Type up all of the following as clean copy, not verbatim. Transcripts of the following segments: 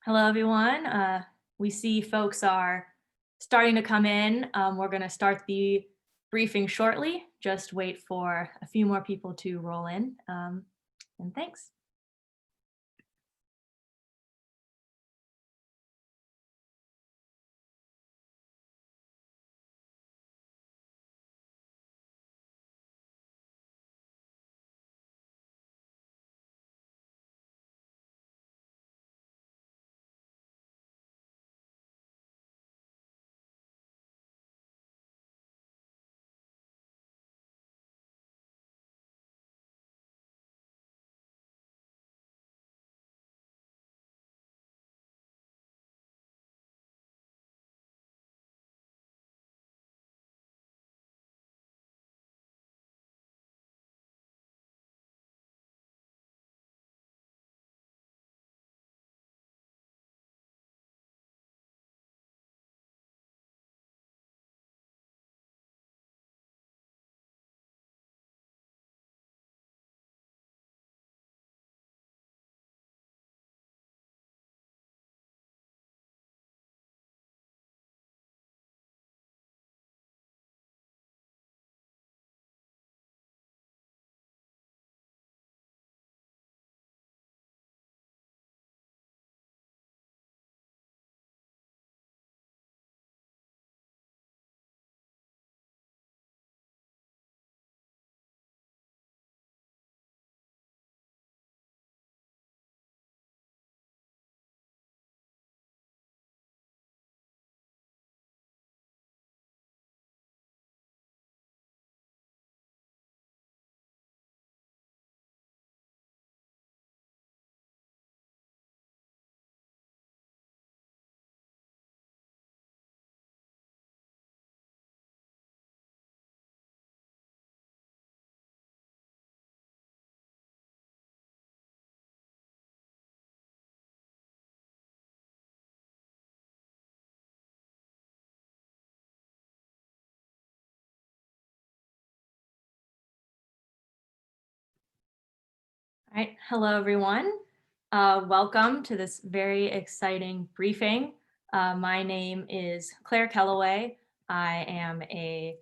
Hello, everyone. We see folks are starting to come in. We're going to start the briefing shortly. Just wait for a few more people to roll in. And thanks. All right. Hello, everyone. Welcome to this very exciting briefing. My name is Claire Kellaway. I am a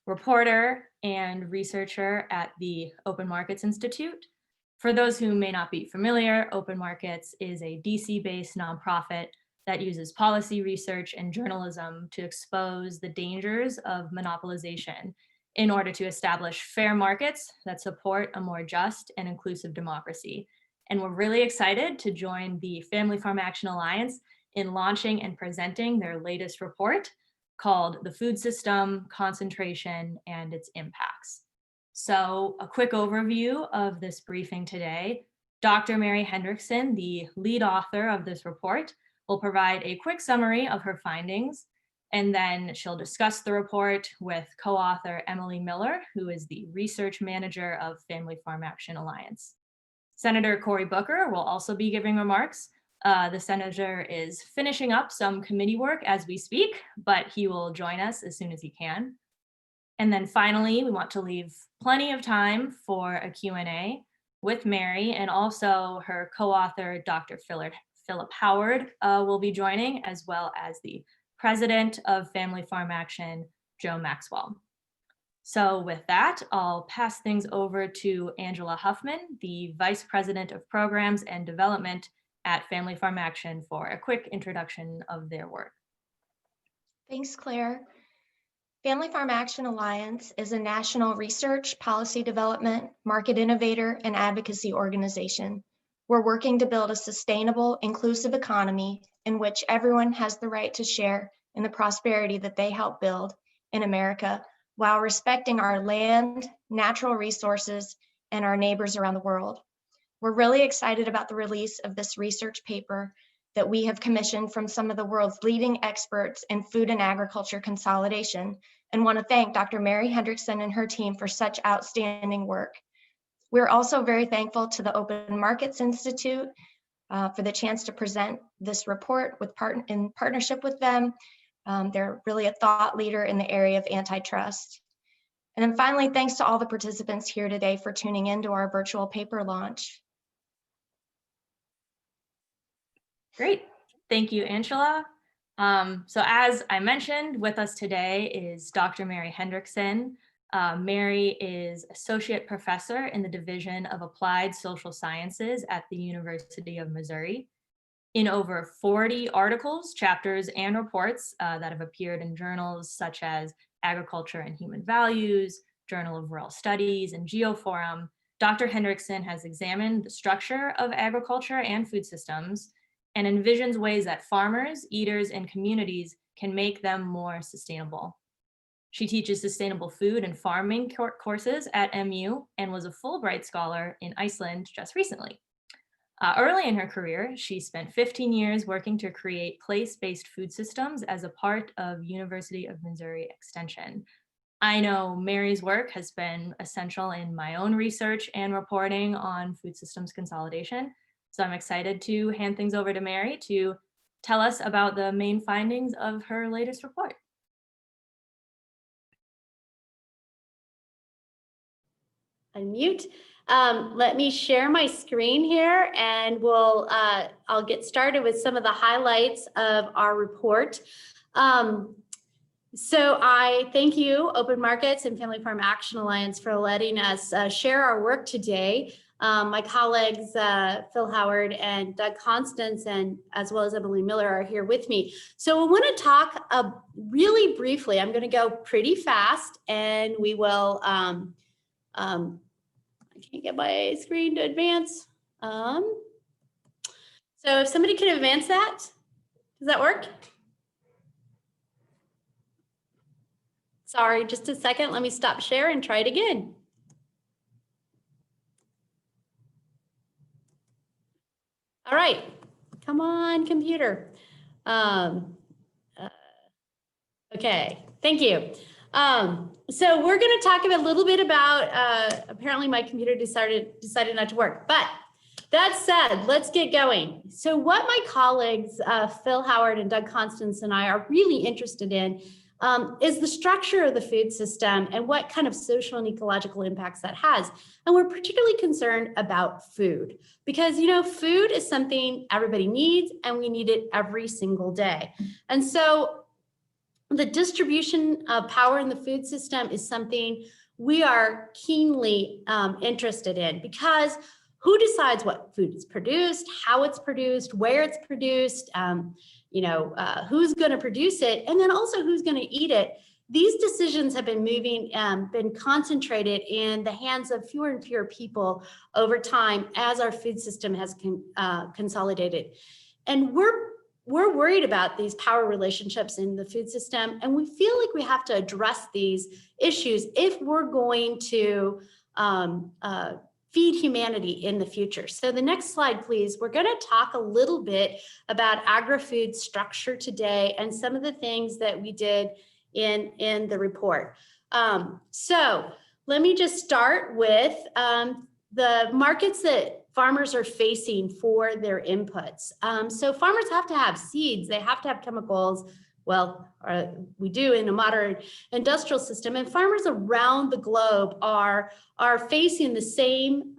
reporter and researcher at the Open Markets Institute. For those who may not be familiar, Open Markets is a DC-based nonprofit that uses policy research and journalism to expose the dangers of monopolization in order to establish fair markets that support a more just and inclusive democracy. And we're really excited to join the Family Farm Action Alliance in launching and presenting their latest report called The Food System, Concentration, and Its Impacts. So a quick overview of this briefing today. Dr. Mary Hendrickson, the lead author of this report, will provide a quick summary of her findings, and then she'll discuss the report with co-author Emily Miller, who is the research manager of Family Farm Action Alliance. Senator Cory Booker will also be giving remarks. The senator is finishing up some committee work as we speak, but he will join us as soon as he can. And then finally, we want to leave plenty of time for a Q&A with Mary, and also her co-author, Dr. Philip Howard, will be joining, as well as the president of Family Farm Action, Joe Maxwell. So with that, I'll pass things over to Angela Huffman, the Vice President of Programs and Development at Family Farm Action, for a quick introduction of their work. Thanks, Claire. Family Farm Action Alliance is a national research, policy development, market innovator, and advocacy organization. We're working to build a sustainable, inclusive economy in which everyone has the right to share in the prosperity that they help build in America, while respecting our land, natural resources, and our neighbors around the world. We're really excited about the release of this research paper that we have commissioned from some of the world's leading experts in food and agriculture consolidation, and want to thank Dr. Mary Hendrickson and her team for such outstanding work. We're also very thankful to the Open Markets Institute for the chance to present this report in partnership with them. They're really a thought leader in the area of antitrust. And then finally, thanks to all the participants here today for tuning in to our virtual paper launch. Great. Thank you, Angela. So as I mentioned, with us today is Dr. Mary Hendrickson. Mary is Associate Professor in the Division of Applied Social Sciences at the University of Missouri. In over 40 articles, chapters, and reports that have appeared in journals such as Agriculture and Human Values, Journal of Rural Studies, and GeoForum, Dr. Hendrickson has examined the structure of agriculture and food systems and envisions ways that farmers, eaters, and communities can make them more sustainable. She teaches sustainable food and farming courses at MU and was a Fulbright scholar in Iceland just recently. Early in her career, she spent 15 years working to create place-based food systems as a part of University of Missouri Extension. I know Mary's work has been essential in my own research and reporting on food systems consolidation. So I'm excited to hand things over to Mary to tell us about the main findings of her latest report. Unmute. Let me share my screen here and I'll get started with some of the highlights of our report. So I thank you, Open Markets and Family Farm Action Alliance, for letting us share our work today. My colleagues, Phil Howard and Doug Constance, and as well as Emily Miller, are here with me. So I want to talk really briefly. I'm going to go pretty fast, and we will, I can't get my screen to advance. So if somebody could advance that, does that work? Sorry, just a second. Let me stop share and try it again. All right, come on, computer. Okay, thank you. So we're going to talk a little bit about, apparently my computer decided not to work, but that said, let's get going. So what my colleagues, Phil Howard and Doug Constance and I are really interested in is the structure of the food system and what kind of social and ecological impacts that has. And we're particularly concerned about food because, you know, food is something everybody needs and we need it every single day. And so the distribution of power in the food system is something we are keenly interested in because who decides what food is produced, how it's produced, where it's produced, who's going to produce it, and then also who's going to eat it. These decisions have been been concentrated in the hands of fewer and fewer people over time as our food system has consolidated. And we're worried about these power relationships in the food system, and we feel like we have to address these issues if we're going to feed humanity in the future. So the next slide, please. We're going to talk a little bit about agri-food structure today and some of the things that we did in the report. So let me just start with the markets that farmers are facing for their inputs. So farmers have to have seeds, they have to have chemicals. Well, we do in a modern industrial system, and farmers around the globe are facing the same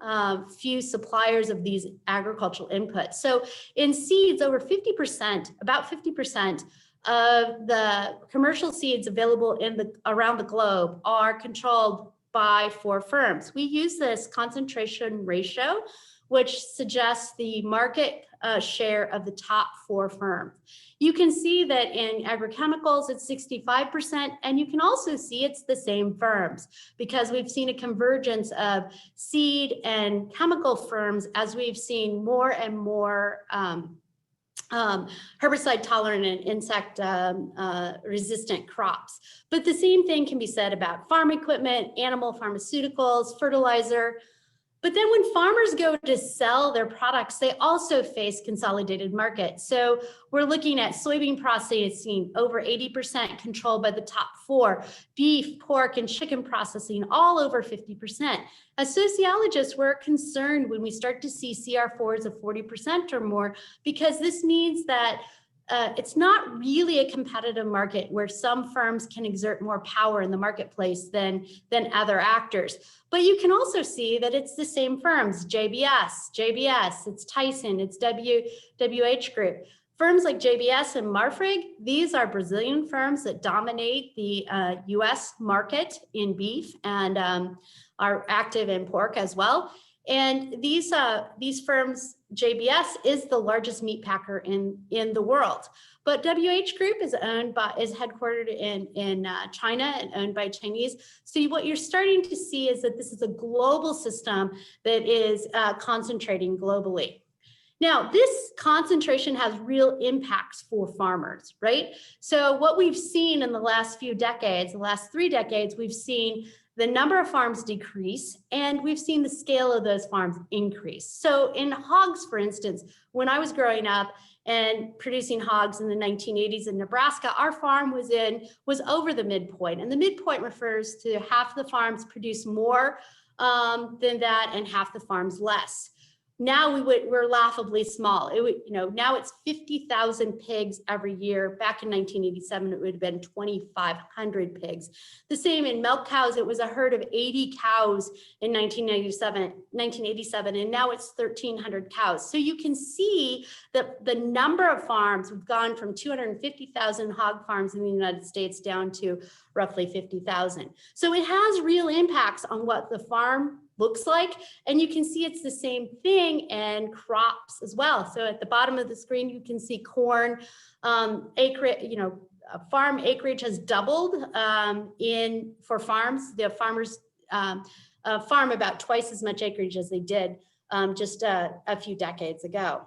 few suppliers of these agricultural inputs. So in seeds, over 50%, about 50% of the commercial seeds available around the globe are controlled by 4 firms. We use this concentration ratio, which suggests the market share of the top 4 firms. You can see that in agrochemicals, it's 65%, and you can also see it's the same firms because we've seen a convergence of seed and chemical firms as we've seen more and more herbicide tolerant and insect resistant crops. But the same thing can be said about farm equipment, animal pharmaceuticals, fertilizer. But then when farmers go to sell their products, they also face consolidated markets. So we're looking at soybean processing, over 80% controlled by the top 4, beef, pork, and chicken processing, all over 50%. As sociologists, we're concerned when we start to see CR4s of 40% or more, because this means that it's not really a competitive market where some firms can exert more power in the marketplace than other actors. But you can also see that it's the same firms, JBS, it's Tyson, it's WH Group. Firms like JBS and Marfrig, these are Brazilian firms that dominate the US market in beef and are active in pork as well. And these firms, JBS is the largest meat packer in the world. But WH Group is headquartered in China and owned by Chinese. So what you're starting to see is that this is a global system that is concentrating globally. Now, this concentration has real impacts for farmers, right? So what we've seen in the last few decades, the last 3 decades, we've seen the number of farms decrease, and we've seen the scale of those farms increase. So in hogs, for instance, when I was growing up and producing hogs in the 1980s in Nebraska, our farm was over the midpoint. And the midpoint refers to half the farms produce more than that and half the farms less. Now we're laughably small. Now it's 50,000 pigs every year. Back in 1987, it would have been 2,500 pigs. The same in milk cows. It was a herd of 80 cows in 1987, and now it's 1,300 cows. So you can see that the number of farms, we've gone from 250,000 hog farms in the United States down to roughly 50,000. So it has real impacts on what the farm looks like. And you can see it's the same thing in crops as well. So at the bottom of the screen, you can see corn acreage, farm acreage has doubled for farms. The farmers farm about twice as much acreage as they did just a few decades ago.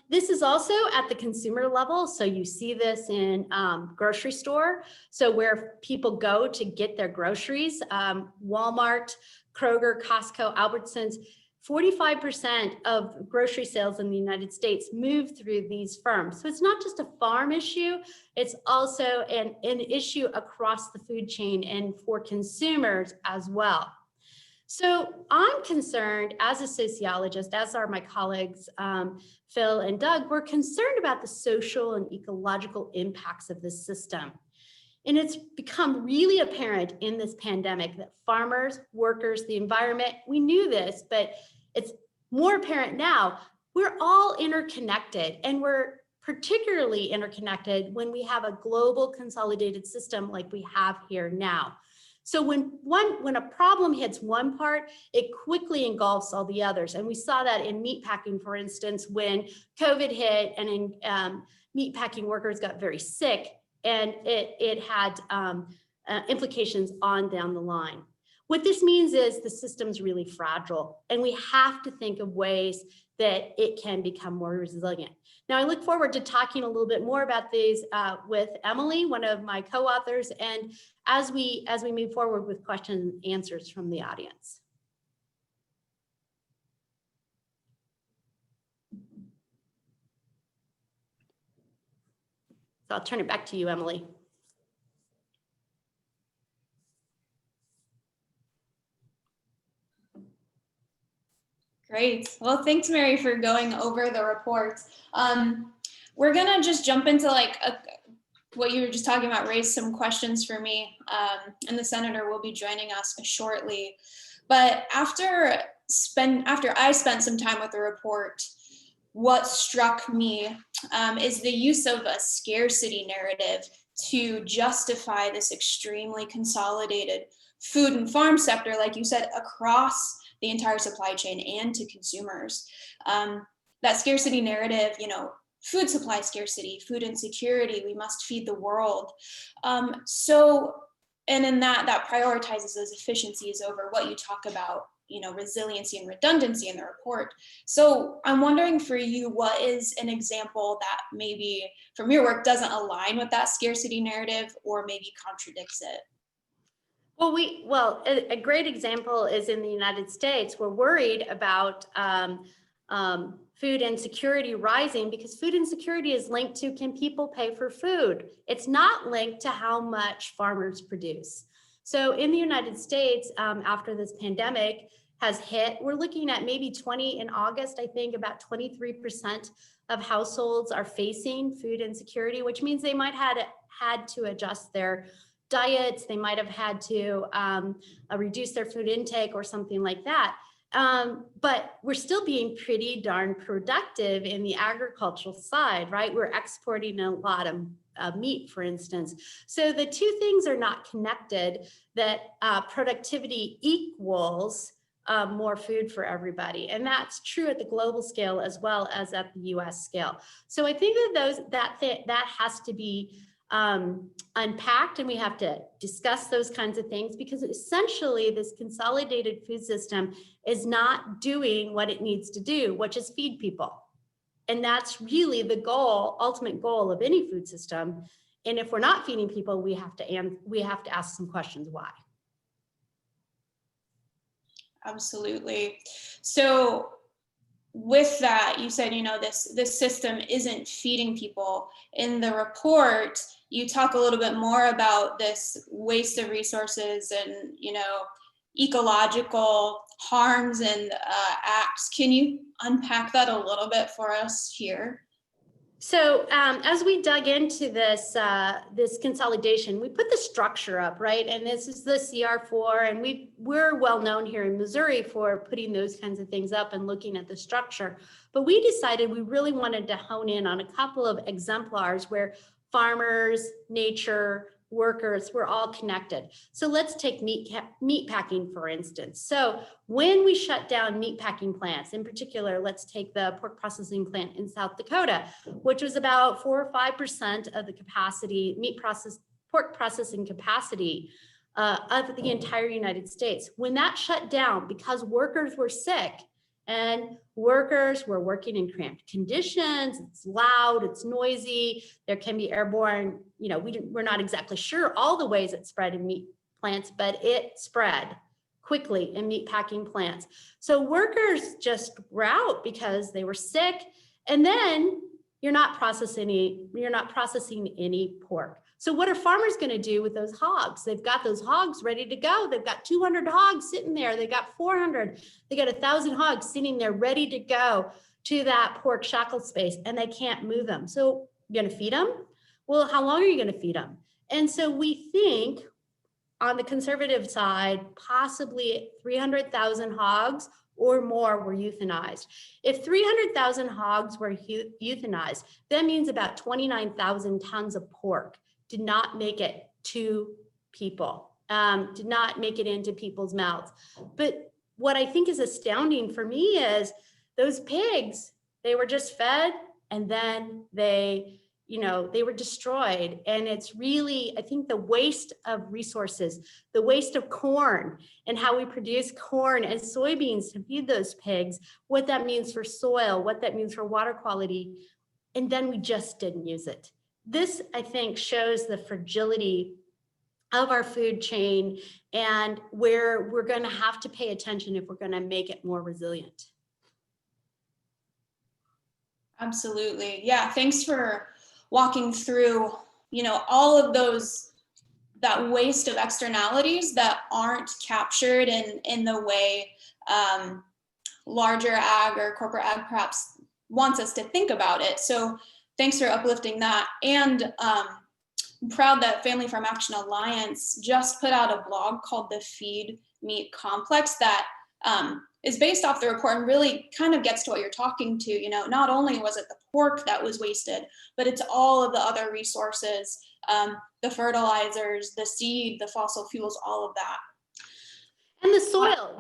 This is also at the consumer level. So you see this in grocery store. So where people go to get their groceries, Walmart, Kroger, Costco, Albertsons, 45% of grocery sales in the United States move through these firms. So it's not just a farm issue, it's also an issue across the food chain and for consumers as well. So I'm concerned as a sociologist, as are my colleagues, Phil and Doug, we're concerned about the social and ecological impacts of this system. And it's become really apparent in this pandemic that farmers, workers, the environment, we knew this, but it's more apparent now, we're all interconnected, and we're particularly interconnected when we have a global consolidated system like we have here now. So when a problem hits one part, it quickly engulfs all the others. And we saw that in meatpacking, for instance, when COVID hit and meatpacking workers got very sick, and it had implications on down the line. What this means is the system's really fragile, and we have to think of ways that it can become more resilient. Now, I look forward to talking a little bit more about these with Emily, one of my co-authors, and as we move forward with questions and answers from the audience. So I'll turn it back to you, Emily. Great. Well, thanks, Mary, for going over the report. We're gonna just jump into what you were just talking about, raise some questions for me, and the senator will be joining us shortly. But after I spent some time with the report, what struck me is the use of a scarcity narrative to justify this extremely consolidated food and farm sector, like you said, across the entire supply chain and to consumers. That scarcity narrative, food supply scarcity, food insecurity, we must feed the world. And in that prioritizes those efficiencies over what you talk about, resiliency and redundancy in the report. So I'm wondering for you, what is an example that maybe from your work doesn't align with that scarcity narrative or maybe contradicts it? Well, a great example is in the United States. We're worried about food insecurity rising because food insecurity is linked to, can people pay for food? It's not linked to how much farmers produce. So in the United States, after this pandemic, has hit. We're looking at maybe 20 in August, I think about 23% of households are facing food insecurity, which means they might have had to adjust their diets. They might have had to reduce their food intake or something like that. But we're still being pretty darn productive in the agricultural side, right? We're exporting a lot of meat, for instance. So the two things are not connected, that productivity equals more food for everybody. And that's true at the global scale as well as at the US scale. So I think that has to be unpacked, and we have to discuss those kinds of things, because essentially this consolidated food system is not doing what it needs to do, which is feed people. And that's really the goal, ultimate goal of any food system. And if we're not feeding people, we have to ask some questions why. Absolutely. So with that, you said, this system isn't feeding people. In the report, you talk a little bit more about this waste of resources and, ecological harms and acts. Can you unpack that a little bit for us here? So as we dug into this consolidation, we put the structure up, right? And this is the CR4, and we're well known here in Missouri for putting those kinds of things up and looking at the structure. But we decided we really wanted to hone in on a couple of exemplars where farmers, nature, workers were all connected. So let's take meat packing, for instance. So when we shut down meat packing plants, in particular, let's take the pork processing plant in South Dakota, which was about 4 or 5% of the capacity, pork processing capacity of the entire United States. When that shut down because workers were sick, and workers were working in cramped conditions, it's loud, it's noisy, there can be airborne, we're not exactly sure all the ways it spread in meat plants, but it spread quickly in meat packing plants. So workers just were out because they were sick, and then you're not processing any pork. So what are farmers going to do with those hogs? They've got those hogs ready to go. They've got 200 hogs sitting there. They got 400. They got 1,000 hogs sitting there ready to go to that pork shackle space, and they can't move them. So you're going to feed them? Well, how long are you going to feed them? And so we think on the conservative side, possibly 300,000 hogs or more were euthanized. If 300,000 hogs were euthanized, that means about 29,000 tons of pork did not make it to people, did not make it into people's mouths. But what I think is astounding for me is those pigs, they were just fed and then they were destroyed. And it's really, I think, the waste of resources, the waste of corn and how we produce corn and soybeans to feed those pigs, what that means for soil, what that means for water quality. And then we just didn't use it. This, I think, shows the fragility of our food chain and where we're going to have to pay attention if we're going to make it more resilient. Absolutely. Yeah. Thanks for walking through, all of that waste of externalities that aren't captured in the way larger ag or corporate ag perhaps wants us to think about it. So thanks for uplifting that. And I'm proud that Family Farm Action Alliance just put out a blog called The Feed Meat Complex that is based off the report and really kind of gets to what you're talking to. Not only was it the pork that was wasted, but it's all of the other resources, the fertilizers, the seed, the fossil fuels, all of that. And the soil,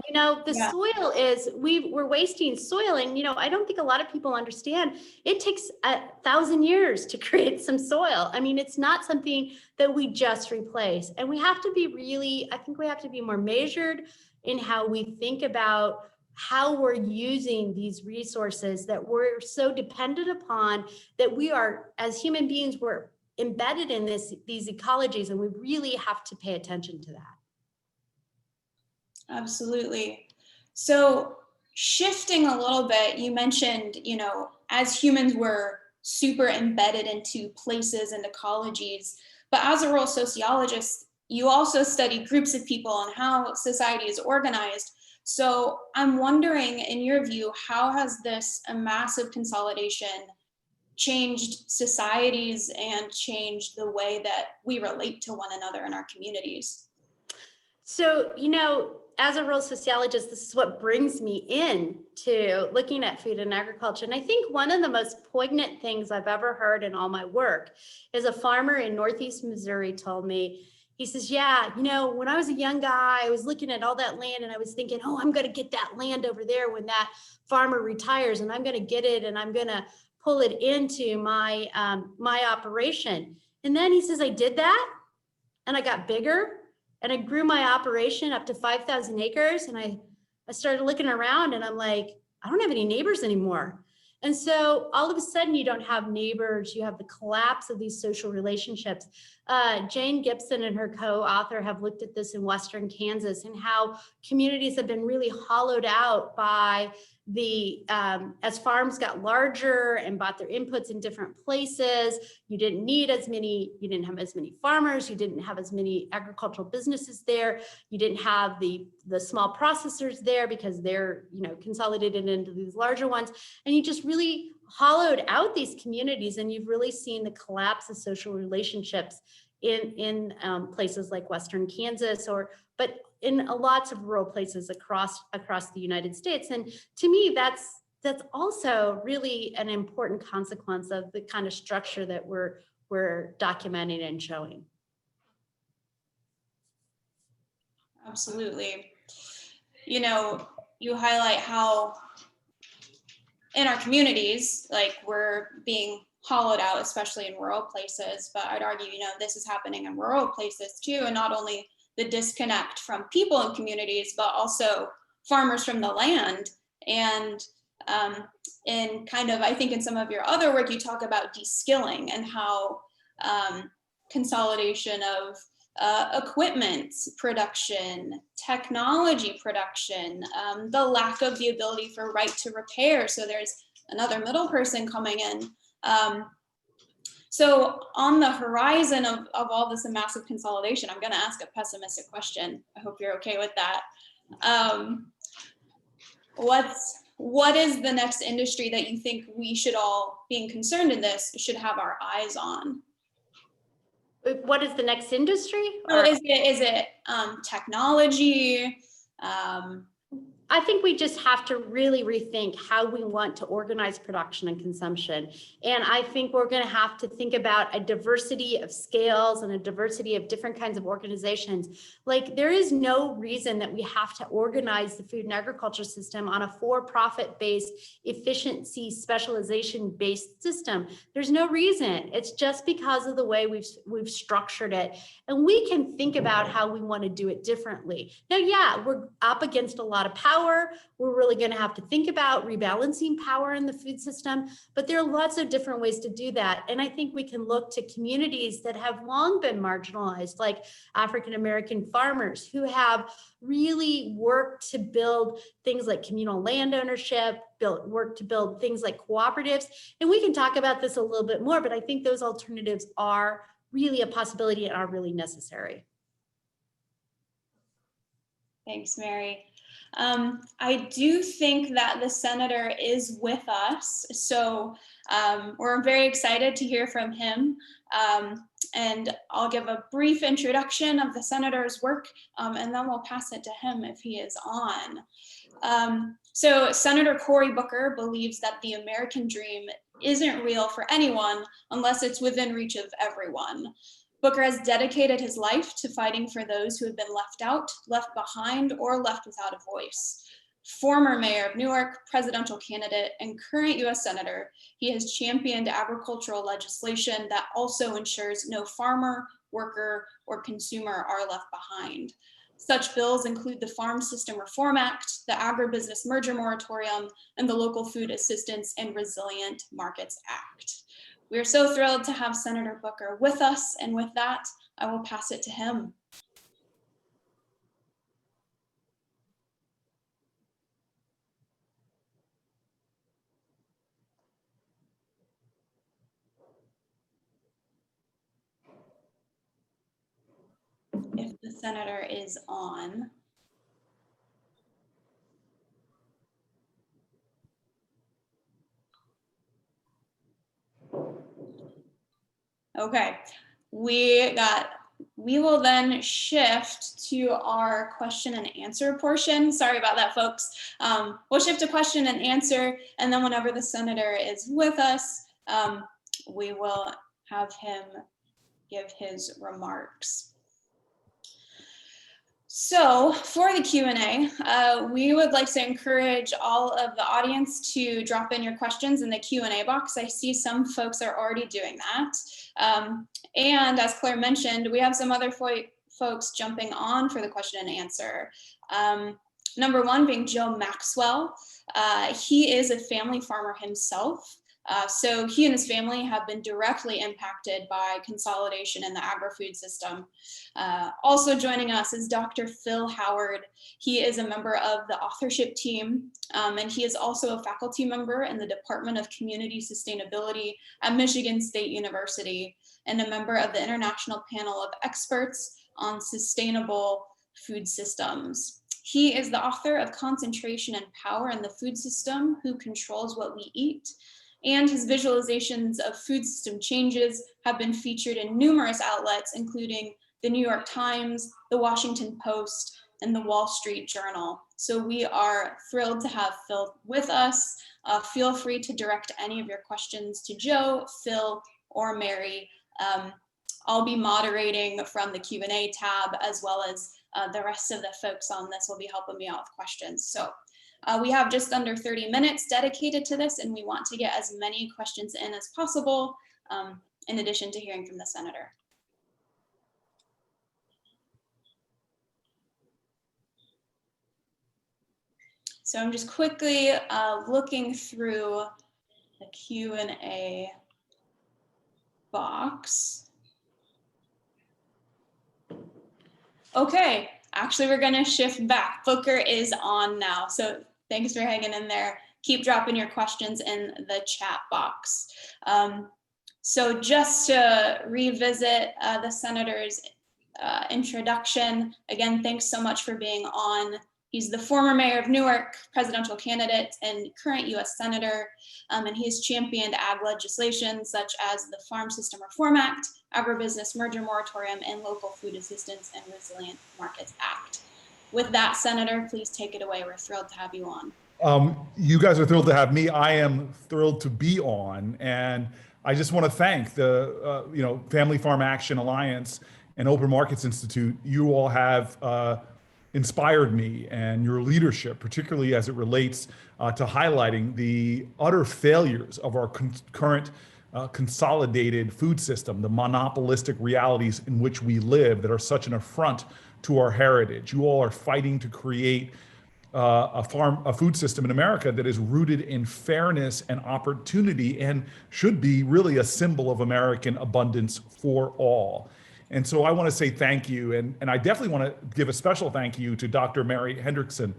soil is, we're wasting soil. And, I don't think a lot of people understand it takes 1,000 years to create some soil. I mean, it's not something that we just replace. And we have to be I think we have to be more measured in how we think about how we're using these resources that we're so dependent upon, that we are, as human beings, we're embedded in these ecologies, and we really have to pay attention to that. Absolutely. So shifting a little bit, you mentioned, as humans, we're super embedded into places and ecologies, but as a rural sociologist, you also study groups of people and how society is organized. So I'm wondering, in your view, how has this a massive consolidation changed societies and changed the way that we relate to one another in our communities? So, you know, as a rural sociologist, this is what brings me in to looking at food and agriculture. And I think one of the most poignant things I've ever heard in all my work is a farmer in Northeast Missouri told me, he says, yeah, you know, when I was a young guy, I was looking at all that land and I was thinking, oh, I'm going to get that land over there when that farmer retires, and I'm going to get it and I'm going to pull it into my my operation. And then he says, I did that and I got bigger and I grew my operation up to 5,000 acres. And I started looking around and I'm like, I don't have any neighbors anymore. And so all of a sudden you don't have neighbors, you have the collapse of these social relationships. Jane Gibson and her co-author have looked at this in Western Kansas and how communities have been really hollowed out by the, as farms got larger and bought their inputs in different places, you didn't have as many farmers, you didn't have as many agricultural businesses there, you didn't have the small processors there because they're, you know, consolidated into these larger ones. And you just really hollowed out these communities, and you've really seen the collapse of social relationships in places like Western Kansas, but in lots of rural places across the United States. And to me, that's also really an important consequence of the kind of structure that we're documenting and showing. Absolutely. You know, you highlight how in our communities, like, we're being hollowed out, especially in rural places, but I'd argue, you know, this is happening in rural places too, and not only the disconnect from people in communities, but also farmers from the land. And in kind of, I think in some of your other work, you talk about de-skilling and how consolidation of equipment production, technology production, the lack of the ability for right to repair. So there's another middle person coming in. So on the horizon of all this massive consolidation, I'm going to ask a pessimistic question. I hope you're okay with that. What is the next industry that you think we should all, being concerned in this, should have our eyes on? What is the next industry? So is it technology? I think we just have to really rethink how we want to organize production and consumption. And I think we're going to have to think about a diversity of scales and a diversity of different kinds of organizations. Like, there is no reason that we have to organize the food and agriculture system on a for-profit based, efficiency, specialization based system. There's no reason. It's just because of the way we've structured it. And we can think about how we want to do it differently. Now, yeah, we're up against a lot of power. We're really going to have to think about rebalancing power in the food system, but there are lots of different ways to do that. And I think we can look to communities that have long been marginalized, like African-American farmers, who have really worked to build things like communal land ownership, work to build things like cooperatives. And we can talk about this a little bit more, but I think those alternatives are really a possibility and are really necessary. Thanks, Mary. I do think that the senator is with us, so we're very excited to hear from him. And I'll give a brief introduction of the senator's work, and then we'll pass it to him if he is on. So Senator Cory Booker believes that the American dream isn't real for anyone unless it's within reach of everyone. Booker has dedicated his life to fighting for those who have been left out, left behind, or left without a voice. Former mayor of Newark, presidential candidate, and current US Senator, he has championed agricultural legislation that also ensures no farmer, worker, or consumer are left behind. Such bills include the Farm System Reform Act, the Agribusiness Merger Moratorium, and the Local Food Assistance and Resilient Markets Act. We are so thrilled to have Senator Booker with us, and with that, I will pass it to him. If the senator is on. Okay, we will then shift to our question and answer portion. Sorry about that, folks. We'll shift to question and answer, and then whenever the senator is with us, we will have him give his remarks. So for the Q&A, we would like to encourage all of the audience to drop in your questions in the Q&A box. I see some folks are already doing that. And as Claire mentioned, we have some other folks jumping on for the question and answer. Number one being Joe Maxwell. He is a family farmer himself. So he and his family have been directly impacted by consolidation in the agri-food system. Also joining us is Dr. Phil Howard. He is a member of the authorship team, and he is also a faculty member in the Department of Community Sustainability at Michigan State University, and a member of the International Panel of Experts on Sustainable Food Systems. He is the author of Concentration and Power in the Food System: Who Controls What We Eat? And his visualizations of food system changes have been featured in numerous outlets, including the New York Times, the Washington Post, and the Wall Street Journal. So we are thrilled to have Phil with us. Feel free to direct any of your questions to Joe, Phil, or Mary. I'll be moderating from the Q&A tab, as well as the rest of the folks on this will be helping me out with questions. So we have just under 30 minutes dedicated to this, and we want to get as many questions in as possible, in addition to hearing from the senator. So I'm just quickly looking through the Q&A box. Okay, actually we're gonna shift back. Booker is on now, so thanks for hanging in there. Keep dropping your questions in the chat box. So just to revisit the senator's introduction, again, thanks so much for being on. He's the former mayor of Newark, presidential candidate, and current US Senator, and he has championed ag legislation such as the Farm System Reform Act, Agribusiness Merger Moratorium, and Local Food Assistance and Resilient Markets Act. With that, Senator, please take it away. We're thrilled to have you on. You guys are thrilled to have me. I am thrilled to be on, and I just want to thank the Family Farm Action Alliance and Open Markets Institute. You all have inspired me, and your leadership, particularly as it relates to highlighting the utter failures of our current consolidated food system, the monopolistic realities in which we live that are such an affront to our heritage. You all are fighting to create a food system in America that is rooted in fairness and opportunity, and should be really a symbol of American abundance for all. And so I want to say thank you, and I definitely want to give a special thank you to Dr. Mary Hendrickson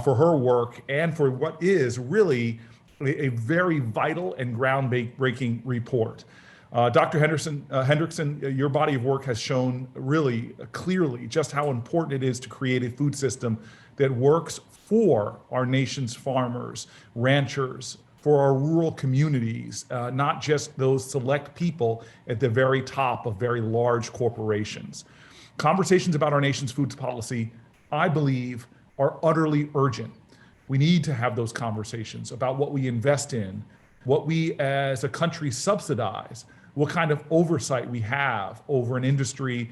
for her work and for what is really a very vital and groundbreaking report. Dr. Hendrickson, your body of work has shown really clearly just how important it is to create a food system that works for our nation's farmers, ranchers, for our rural communities, not just those select people at the very top of very large corporations. Conversations about our nation's food policy, I believe, are utterly urgent. We need to have those conversations about what we invest in, what we as a country subsidize, what kind of oversight we have over an industry.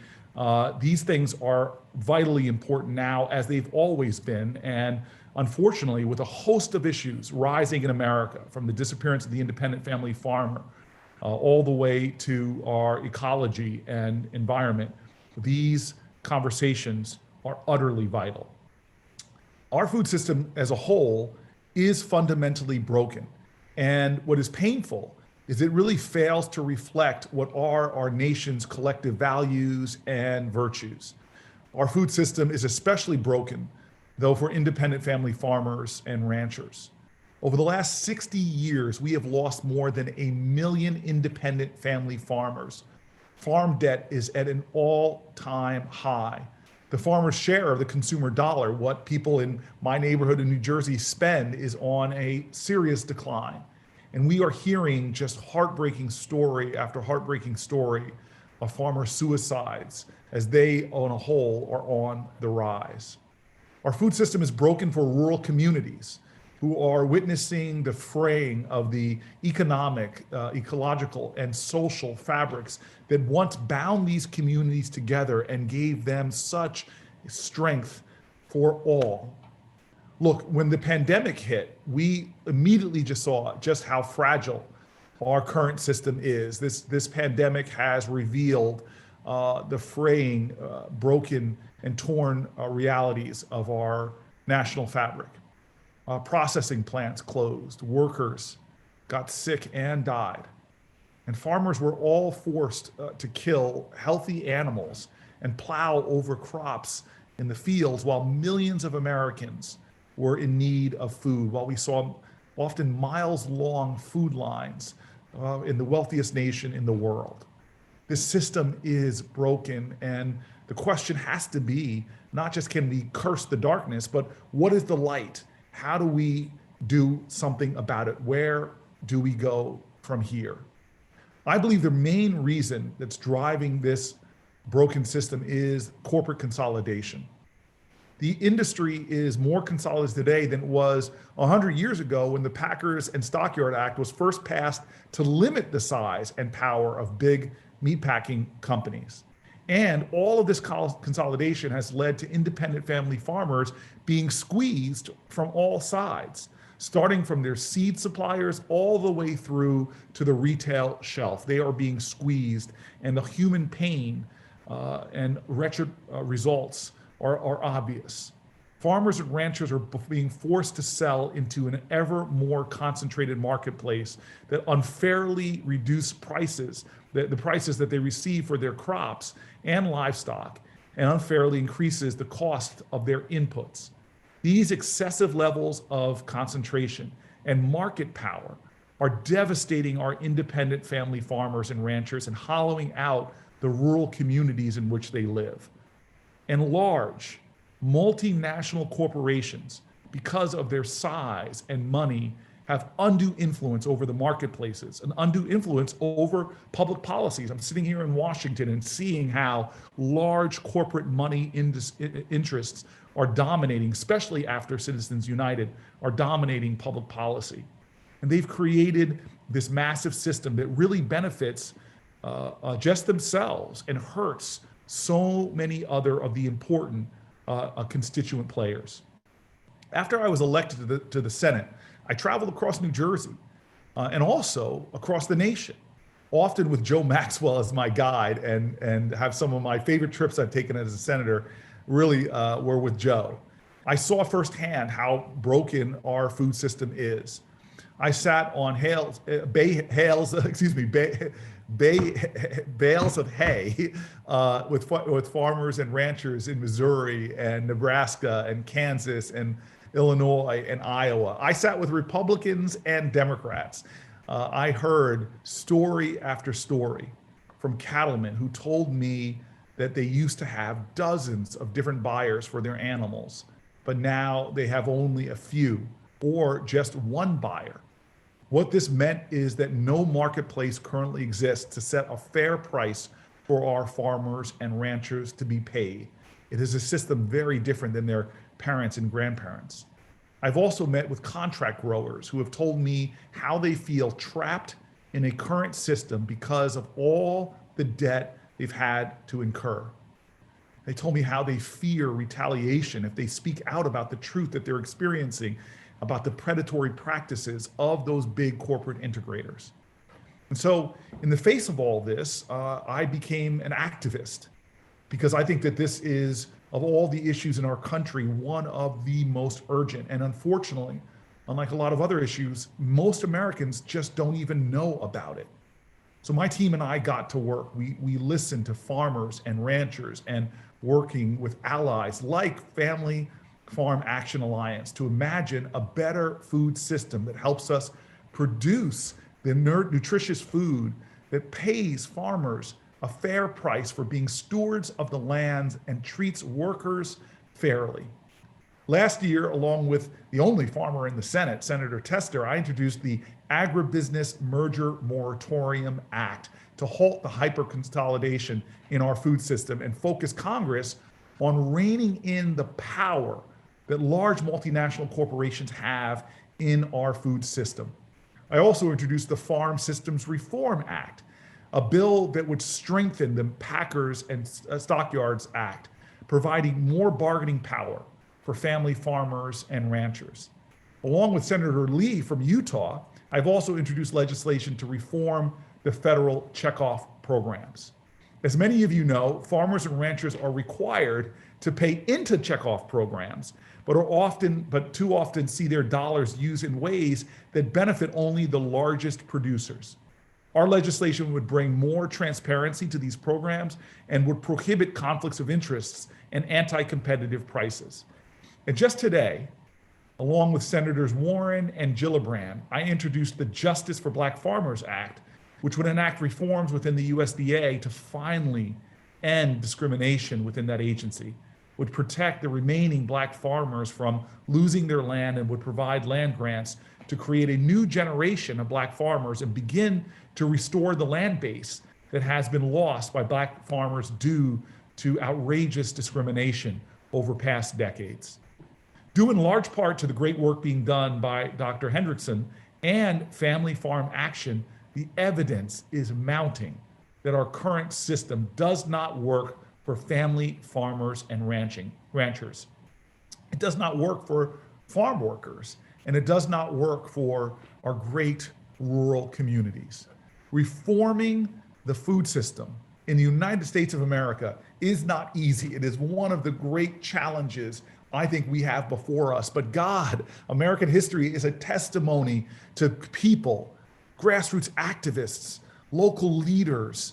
These things are vitally important now, as they've always been. And unfortunately, with a host of issues rising in America, from the disappearance of the independent family farmer, all the way to our ecology and environment, these conversations are utterly vital. Our food system as a whole is fundamentally broken. And what is painful is it really fails to reflect what are our nation's collective values and virtues. Our food system is especially broken, though, for independent family farmers and ranchers. Over the last 60 years, we have lost more than 1 million independent family farmers. Farm debt is at an all-time high. The farmer's share of the consumer dollar, what people in my neighborhood in New Jersey spend, is on a serious decline. And we are hearing just heartbreaking story after heartbreaking story of farmer suicides as they, on a whole, are on the rise. Our food system is broken for rural communities who are witnessing the fraying of the economic, ecological, and social fabrics that once bound these communities together and gave them such strength for all. Look, when the pandemic hit, we immediately just saw just how fragile our current system is. This pandemic has revealed the fraying, broken, and torn realities of our national fabric. Processing plants closed, workers got sick and died, and farmers were all forced to kill healthy animals and plow over crops in the fields while millions of Americans were in need of food, while we saw often miles-long food lines in the wealthiest nation in the world. This system is broken, and the question has to be, not just can we curse the darkness, but what is the light? How do we do something about it? Where do we go from here? I believe the main reason that's driving this broken system is corporate consolidation. The industry is more consolidated today than it was 100 years ago when the Packers and Stockyard Act was first passed to limit the size and power of big meatpacking companies. And all of this consolidation has led to independent family farmers being squeezed from all sides, starting from their seed suppliers all the way through to the retail shelf. They are being squeezed, and the human pain and wretched results are obvious. Farmers and ranchers are being forced to sell into an ever more concentrated marketplace that unfairly reduce prices, the prices that they receive for their crops and livestock, and unfairly increases the cost of their inputs. These excessive levels of concentration and market power are devastating our independent family farmers and ranchers and hollowing out the rural communities in which they live. And large, multinational corporations, because of their size and money, have undue influence over the marketplaces, an undue influence over public policies. I'm sitting here in Washington and seeing how large corporate money interests are dominating, especially after Citizens United, are dominating public policy. And they've created this massive system that really benefits just themselves and hurts so many other of the important constituent players. After I was elected to the Senate, I traveled across New Jersey and also across the nation, often with Joe Maxwell as my guide, and have some of my favorite trips I've taken as a senator really were with Joe. I saw firsthand how broken our food system is. I sat on bales of hay with farmers and ranchers in Missouri and Nebraska and Kansas and Illinois and Iowa. I sat with Republicans and Democrats. I heard story after story from cattlemen who told me that they used to have dozens of different buyers for their animals, but now they have only a few or just one buyer. What this meant is that no marketplace currently exists to set a fair price for our farmers and ranchers to be paid. It is a system very different than their parents and grandparents. I've also met with contract growers who have told me how they feel trapped in a current system because of all the debt they've had to incur. They told me how they fear retaliation if they speak out about the truth that they're experiencing about the predatory practices of those big corporate integrators. And so in the face of all this, I became an activist because I think that this is, of all the issues in our country, one of the most urgent. And unfortunately, unlike a lot of other issues, most Americans just don't even know about it. So my team and I got to work. We listened to farmers and ranchers and working with allies like Family Farm Action Alliance to imagine a better food system that helps us produce the nutritious food that pays farmers a fair price for being stewards of the land and treats workers fairly. Last year, along with the only farmer in the Senate, Senator Tester, I introduced the Agribusiness Merger Moratorium Act to halt the hyper-consolidation in our food system and focus Congress on reining in the power that large multinational corporations have in our food system. I also introduced the Farm Systems Reform Act, a bill that would strengthen the Packers and Stockyards Act, providing more bargaining power for family farmers and ranchers. Along with Senator Lee from Utah, I've also introduced legislation to reform the federal checkoff programs. As many of you know, farmers and ranchers are required to pay into checkoff programs, but too often see their dollars used in ways that benefit only the largest producers. Our legislation would bring more transparency to these programs and would prohibit conflicts of interests and anti-competitive prices. And just today, along with Senators Warren and Gillibrand, I introduced the Justice for Black Farmers Act, which would enact reforms within the USDA to finally end discrimination within that agency, would protect the remaining Black farmers from losing their land, and would provide land grants to create a new generation of Black farmers and begin to restore the land base that has been lost by Black farmers due to outrageous discrimination over past decades. Due in large part to the great work being done by Dr. Hendrickson and Family Farm Action, the evidence is mounting that our current system does not work for family farmers and ranchers. It does not work for farm workers, and it does not work for our great rural communities. Reforming the food system in the United States of America is not easy. It is one of the great challenges I think we have before us. But God, American history is a testimony to people, grassroots activists, local leaders,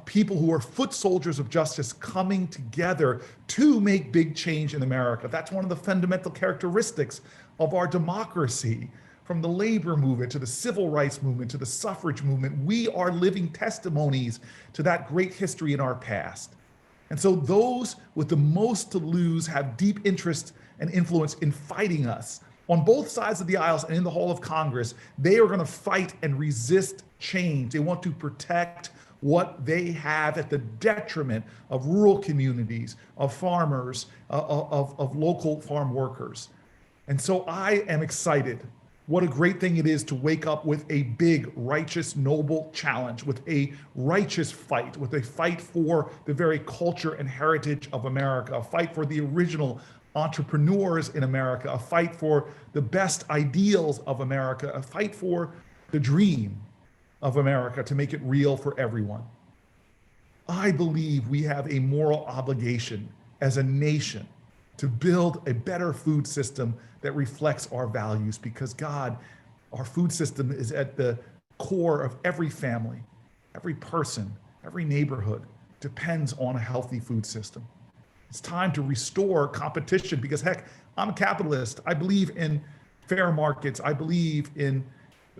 people who are foot soldiers of justice coming together to make big change in America. That's one of the fundamental characteristics of our democracy. From the labor movement to the civil rights movement to the suffrage movement, we are living testimonies to that great history in our past. And so those with the most to lose have deep interest and influence in fighting us. On both sides of the aisles and in the hall of Congress, they are going to fight and resist change. They want to protect what they have at the detriment of rural communities, of farmers, of local farm workers. And so I am excited. What a great thing it is to wake up with a big, righteous, noble challenge, with a righteous fight, with a fight for the very culture and heritage of America, a fight for the original entrepreneurs in America, a fight for the best ideals of America, a fight for the dream of America to make it real for everyone. I believe we have a moral obligation as a nation to build a better food system that reflects our values, because God, our food system is at the core of every family, every person, every neighborhood depends on a healthy food system. It's time to restore competition because, heck, I'm a capitalist. I believe in fair markets. I believe in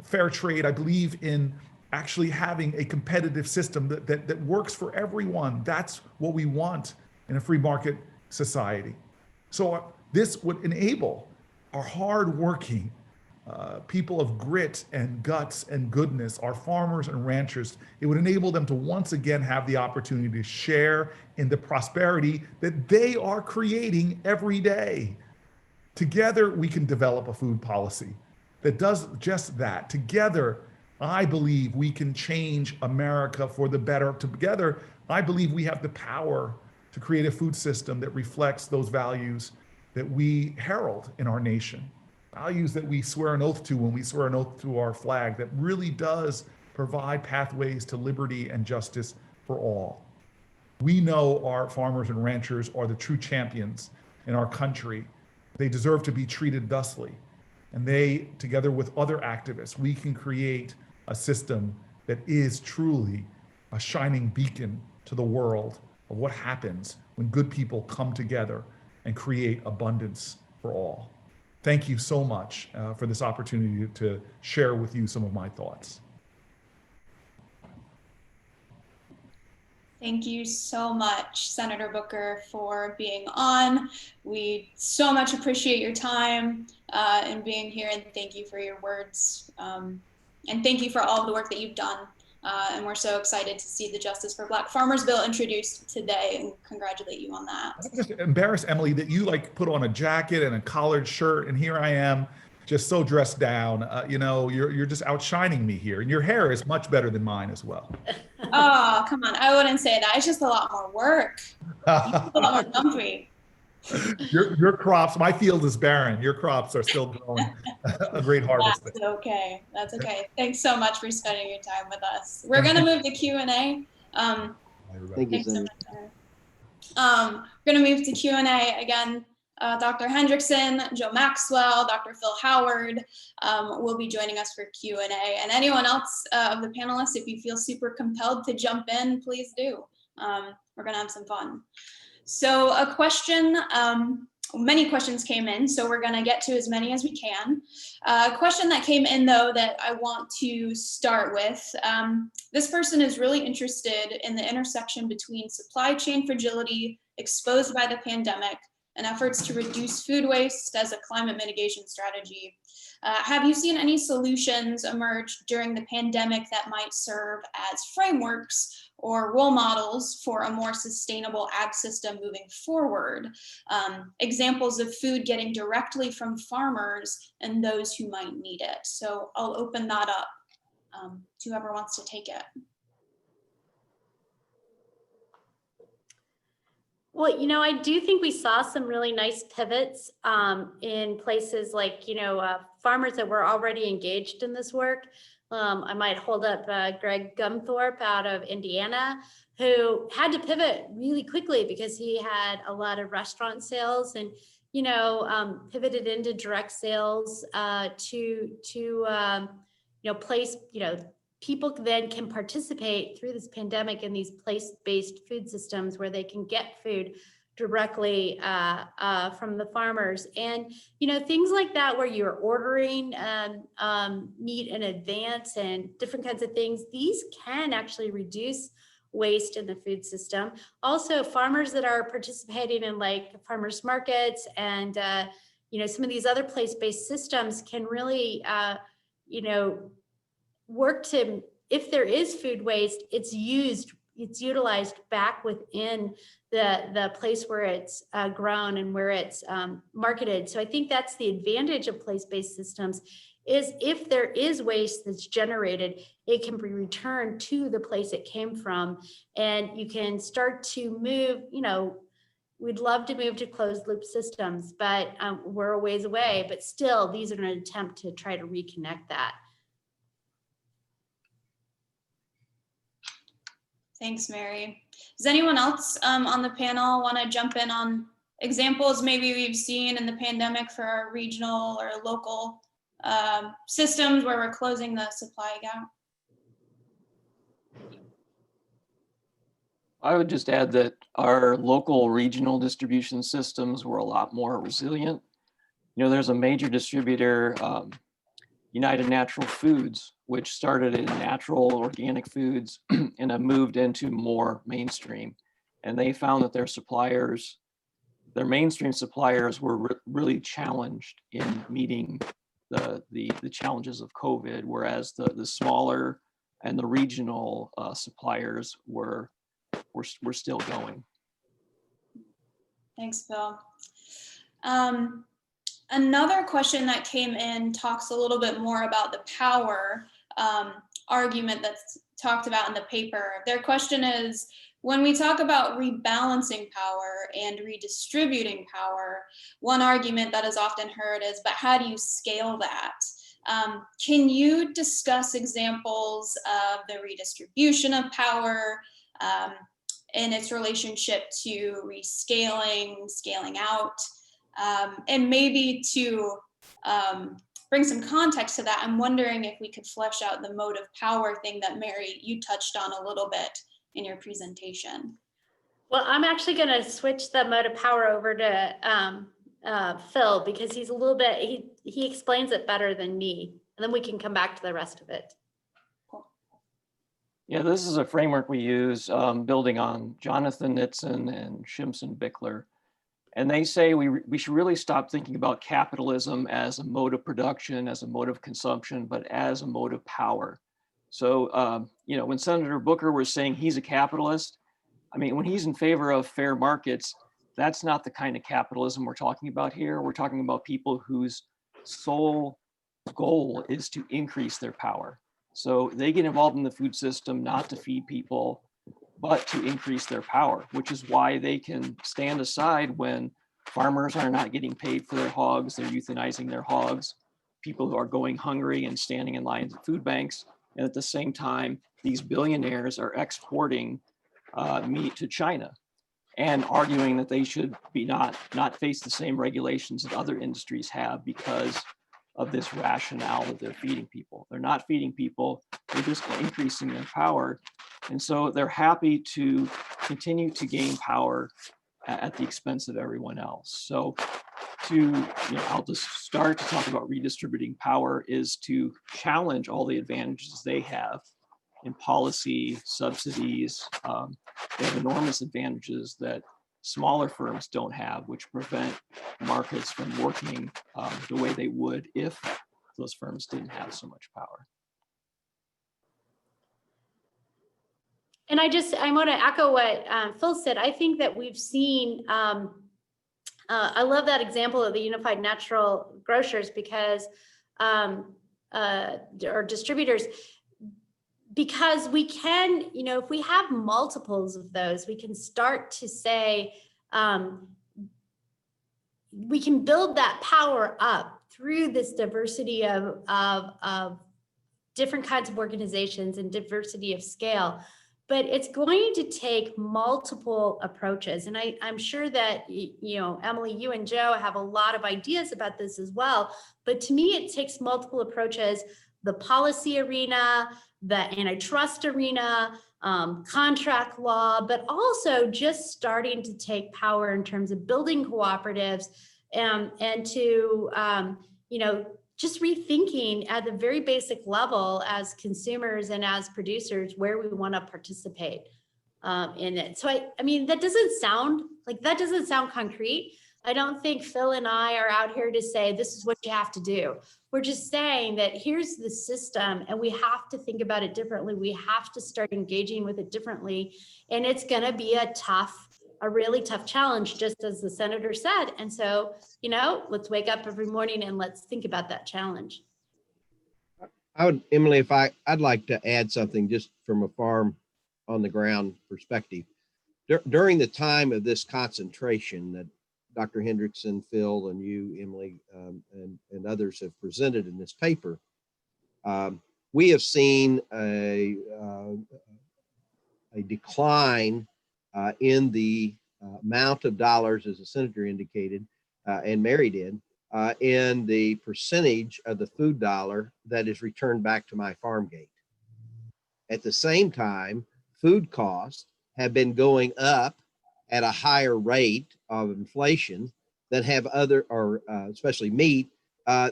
fair trade. I believe in actually having a competitive system that works for everyone. That's what we want in a free market society. So this would enable our hardworking people of grit and guts and goodness, our farmers and ranchers. It would enable them to once again have the opportunity to share in the prosperity that they are creating every day. Together, we can develop a food policy that does just that. Together, I believe we can change America for the better. Together, I believe we have the power to create a food system that reflects those values that we herald in our nation. Values that we swear an oath to when we swear an oath to our flag, that really does provide pathways to liberty and justice for all. We know our farmers and ranchers are the true champions in our country. They deserve to be treated thusly. And they, together with other activists, we can create a system that is truly a shining beacon to the world of what happens when good people come together and create abundance for all. Thank you so much for this opportunity to share with you some of my thoughts. Thank you so much, Senator Booker, for being on. We so much appreciate your time and being here, and thank you for your words. And thank you for all of the work that you've done. And we're so excited to see the Justice for Black Farmers Bill introduced today, and congratulate you on that. I'm just embarrassed, Emily, that you like put on a jacket and a collared shirt, and here I am, just so dressed down. You know, you're just outshining me here, and your hair is much better than mine as well. Oh, come on. I wouldn't say that. It's just a lot more work. A lot more comfy. Your crops, my field is barren. Your crops are still growing a great harvest. That's okay. That's okay. Thanks so much for spending your time with us. We're going to move to Q&A. Thank you, Thanks so Senator. much. We're going to move to Q&A again. Dr. Hendrickson, Joe Maxwell, Dr. Phil Howard will be joining us for Q&A. And anyone else of the panelists, if you feel super compelled to jump in, please do. We're going to have some fun. So a question, many questions came in, so we're going to get to as many as we can. A question that came in, though, that I want to start with. This person is really interested in the intersection between supply chain fragility exposed by the pandemic and efforts to reduce food waste as a climate mitigation strategy. Have you seen any solutions emerge during the pandemic that might serve as frameworks or role models for a more sustainable ag system moving forward? Examples of food getting directly from farmers and those who might need it. So I'll open that up to whoever wants to take it. Well, you know, I do think we saw some really nice pivots in places like, farmers that were already engaged in this work. I might hold up Greg Gumthorpe out of Indiana, who had to pivot really quickly because he had a lot of restaurant sales and, pivoted into direct sales to place, people then can participate through this pandemic in these place-based food systems where they can get food directly from the farmers. And, things like that where you're ordering meat in advance and different kinds of things, these can actually reduce waste in the food system. Also, farmers that are participating in like farmers markets and, some of these other place-based systems can really, work to, if there is food waste, it's utilized back within the place where it's grown and where it's marketed. So I think that's the advantage of place-based systems, is if there is waste that's generated, it can be returned to the place it came from. And you can start to move, we'd love to move to closed loop systems, but we're a ways away, but still these are an attempt to try to reconnect that. Thanks, Mary. Does anyone else on the panel want to jump in on examples maybe we've seen in the pandemic for our regional or local systems where we're closing the supply gap? I would just add that our local regional distribution systems were a lot more resilient. There's a major distributor, United Natural Foods, which started in natural organic foods and have moved into more mainstream. And they found that their mainstream suppliers were really challenged in meeting the challenges of COVID, whereas the smaller and the regional suppliers were still going. Thanks, Bill. Another question that came in talks a little bit more about the power argument that's talked about in the paper. Their question is, when we talk about rebalancing power and redistributing power, one argument that is often heard is, but how do you scale that? Can you discuss examples of the redistribution of power and its relationship to rescaling, scaling out? And maybe to bring some context to that, I'm wondering if we could flesh out the mode of power thing that Mary, you touched on a little bit in your presentation. Well, I'm actually going to switch the mode of power over to Phil, because he's a little bit, he explains it better than me, and then we can come back to the rest of it. Cool. Yeah, this is a framework we use, building on Jonathan Nitzen and Shimson Bickler. And they say we should really stop thinking about capitalism as a mode of production, as a mode of consumption, but as a mode of power. So, you know, when Senator Booker was saying he's a capitalist, I mean, when he's in favor of fair markets, that's not the kind of capitalism we're talking about here. We're talking about people whose sole goal is to increase their power. So they get involved in the food system not to feed people, but to increase their power, which is why they can stand aside when farmers are not getting paid for their hogs, they're euthanizing their hogs, people who are going hungry and standing in lines at food banks. And at the same time, these billionaires are exporting meat to China and arguing that they should be not face the same regulations that other industries have because of this rationale that they're feeding people. They're not feeding people, they're just increasing their power. And so they're happy to continue to gain power at the expense of everyone else. So I'll just start to talk about redistributing power is to challenge all the advantages they have in policy, subsidies. They have enormous advantages that smaller firms don't have, which prevent markets from working the way they would if those firms didn't have so much power. And I want to echo what Phil said. I think that we've seen, I love that example of the unified natural grocers because, or distributors, because we can, you know, if we have multiples of those, we can start to say, we can build that power up through this diversity of different kinds of organizations and diversity of scale. But it's going to take multiple approaches. And I'm sure that, you know, Emily, you and Joe have a lot of ideas about this as well. But to me, it takes multiple approaches, the policy arena, the antitrust arena, contract law, but also just starting to take power in terms of building cooperatives and to, you know, just rethinking at the very basic level as consumers and as producers where we want to participate in it. So I mean, that doesn't sound concrete. I don't think Phil and I are out here to say this is what you have to do. We're just saying that here's the system and we have to think about it differently. We have to start engaging with it differently. And it's going to be a really tough challenge, just as the senator said. And so, you know, let's wake up every morning and let's think about that challenge. Emily, I'd like to add something just from a farm on the ground perspective. During the time of this concentration that Dr. Hendrickson, Phil, and you, Emily, and others have presented in this paper, we have seen a decline in the amount of dollars, as the senator indicated, and Mary did, in the percentage of the food dollar that is returned back to my farm gate. At the same time, food costs have been going up at a higher rate of inflation that have especially meat,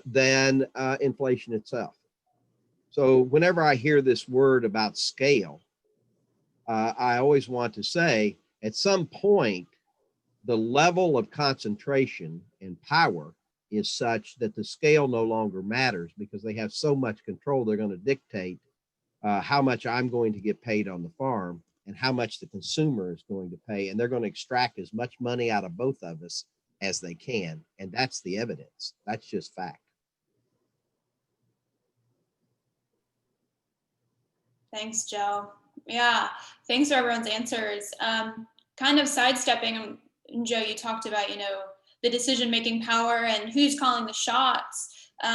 than inflation itself. So whenever I hear this word about scale, I always want to say, at some point, the level of concentration and power is such that the scale no longer matters because they have so much control. They're going to dictate how much I'm going to get paid on the farm and how much the consumer is going to pay. And they're going to extract as much money out of both of us as they can. And that's the evidence. That's just fact. Thanks, Joe. Yeah, thanks for everyone's answers. Kind of sidestepping, and Joe, you talked about, you know, the decision-making power and who's calling the shots. We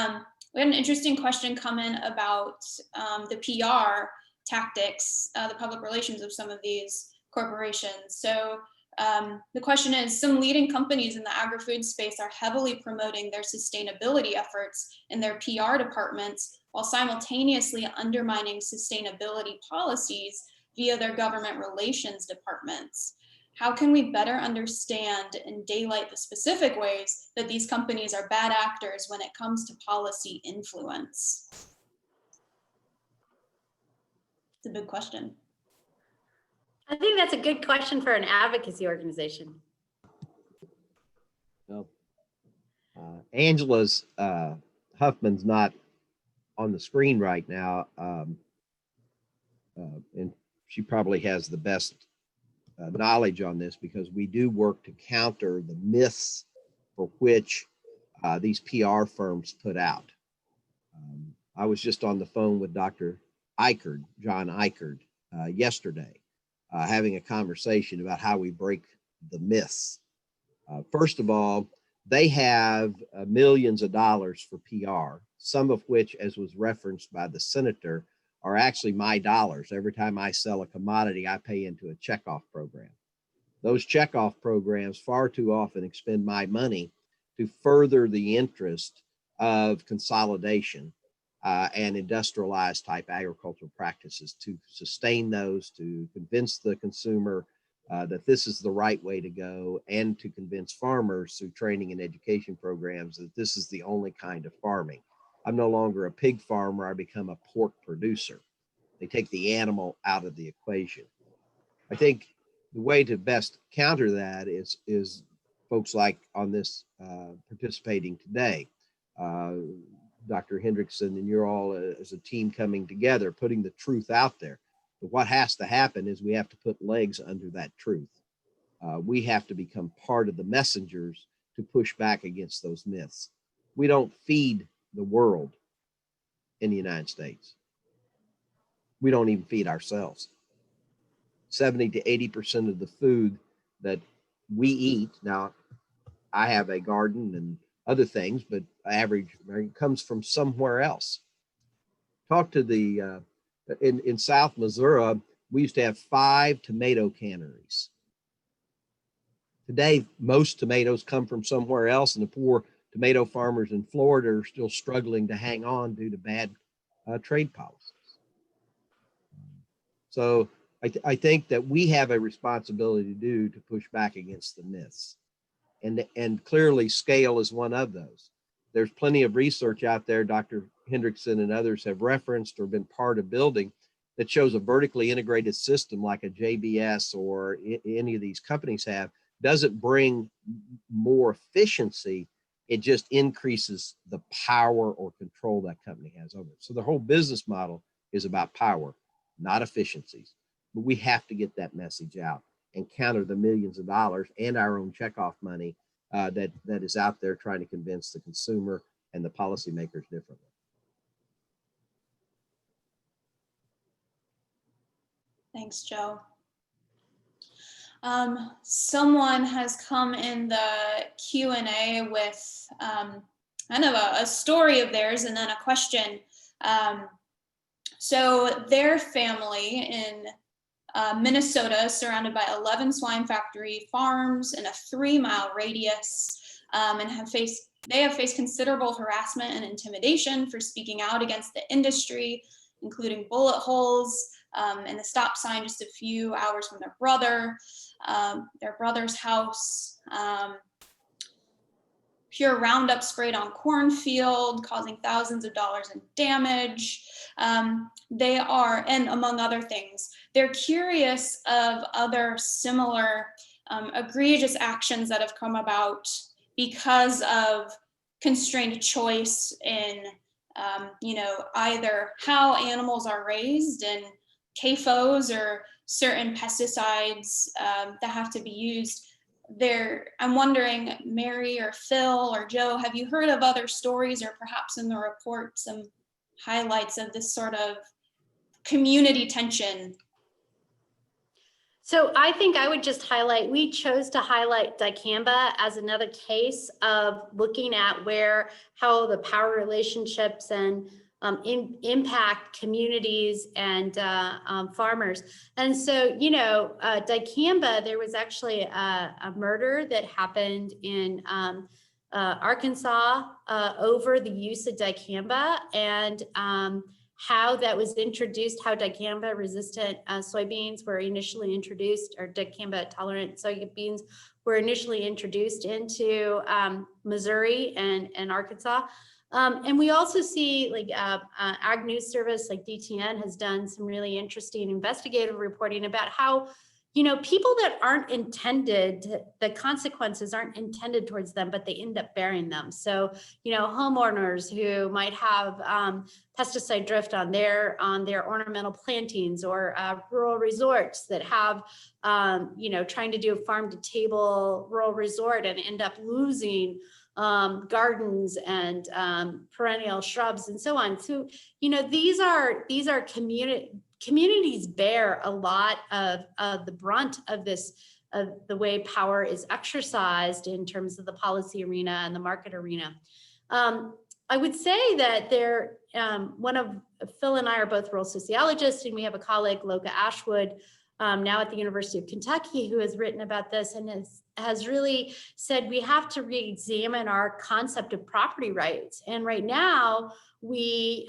had an interesting question come in about the PR tactics, the public relations of some of these corporations. So the question is, some leading companies in the agri-food space are heavily promoting their sustainability efforts in their PR departments while simultaneously undermining sustainability policies via their government relations departments. How can we better understand and daylight the specific ways that these companies are bad actors when it comes to policy influence? It's a big question. I think that's a good question for an advocacy organization. No. Angela's Huffman's not on the screen right now, and she probably has the best knowledge on this, because we do work to counter the myths for which these PR firms put out. I was just on the phone with Dr. Eichard, John Eichard, yesterday, having a conversation about how we break the myths. First of all, they have millions of dollars for PR, some of which, as was referenced by the senator, are actually my dollars. Every time I sell a commodity, I pay into a checkoff program. Those checkoff programs far too often expend my money to further the interest of consolidation and industrialized type agricultural practices, to sustain those, to convince the consumer that this is the right way to go, and to convince farmers through training and education programs that this is the only kind of farming. I'm no longer a pig farmer, I become a pork producer. They take the animal out of the equation. I think the way to best counter that is folks like on this participating today, Dr. Hendrickson, and you're all as a team coming together, putting the truth out there. But what has to happen is we have to put legs under that truth. We have to become part of the messengers to push back against those myths. We don't feed the world in the United States. We don't even feed ourselves. 70 to 80% of the food that we eat, now I have a garden and other things, but average comes from somewhere else. Talk to the, in South Missouri, we used to have 5 tomato canneries. Today, most tomatoes come from somewhere else, and the poor tomato farmers in Florida are still struggling to hang on due to bad trade policies. So I think that we have a responsibility to push back against the myths. And clearly scale is one of those. There's plenty of research out there, Dr. Hendrickson and others have referenced or been part of building, that shows a vertically integrated system like a JBS or any of these companies have, doesn't bring more efficiency. It just increases the power or control that company has over it. So the whole business model is about power, not efficiencies. But we have to get that message out and counter the millions of dollars and our own checkoff money that is out there trying to convince the consumer and the policymakers differently. Thanks, Joe. Someone has come in the Q&A with kind of a story of theirs and then a question. So their family in Minnesota is surrounded by 11 swine factory farms in a 3-mile radius, and they have faced considerable harassment and intimidation for speaking out against the industry, including bullet holes and the stop sign just a few hours from their brother's house. Pure Roundup sprayed on cornfield, causing thousands of dollars in damage. They are, and among other things, they're curious of other similar egregious actions that have come about because of constrained choice in, either how animals are raised and CAFOs or certain pesticides that have to be used. I'm wondering, Mary or Phil or Joe, have you heard of other stories or perhaps in the report some highlights of this sort of community tension? So I think I would just highlight, we chose to highlight dicamba as another case of looking at how the power relationships and impact communities and farmers. And so, dicamba, there was actually a murder that happened in Arkansas over the use of dicamba, and how that was introduced, how dicamba resistant soybeans were initially introduced, or dicamba tolerant soybeans were initially introduced into Missouri and Arkansas. And we also see like Ag News Service, like DTN, has done some really interesting investigative reporting about how, you know, people that aren't intended, the consequences aren't intended towards them, but they end up bearing them. So, you know, homeowners who might have pesticide drift on their ornamental plantings, or rural resorts that have, you know, trying to do a farm to table rural resort and end up losing gardens and perennial shrubs and so on. So, you know, these are communities bear a lot of the brunt of this, of the way power is exercised in terms of the policy arena and the market arena. I would say that Phil and I are both rural sociologists, and we have a colleague, Loka Ashwood, now at the University of Kentucky, who has written about this and has really said we have to re-examine our concept of property rights. And right now, we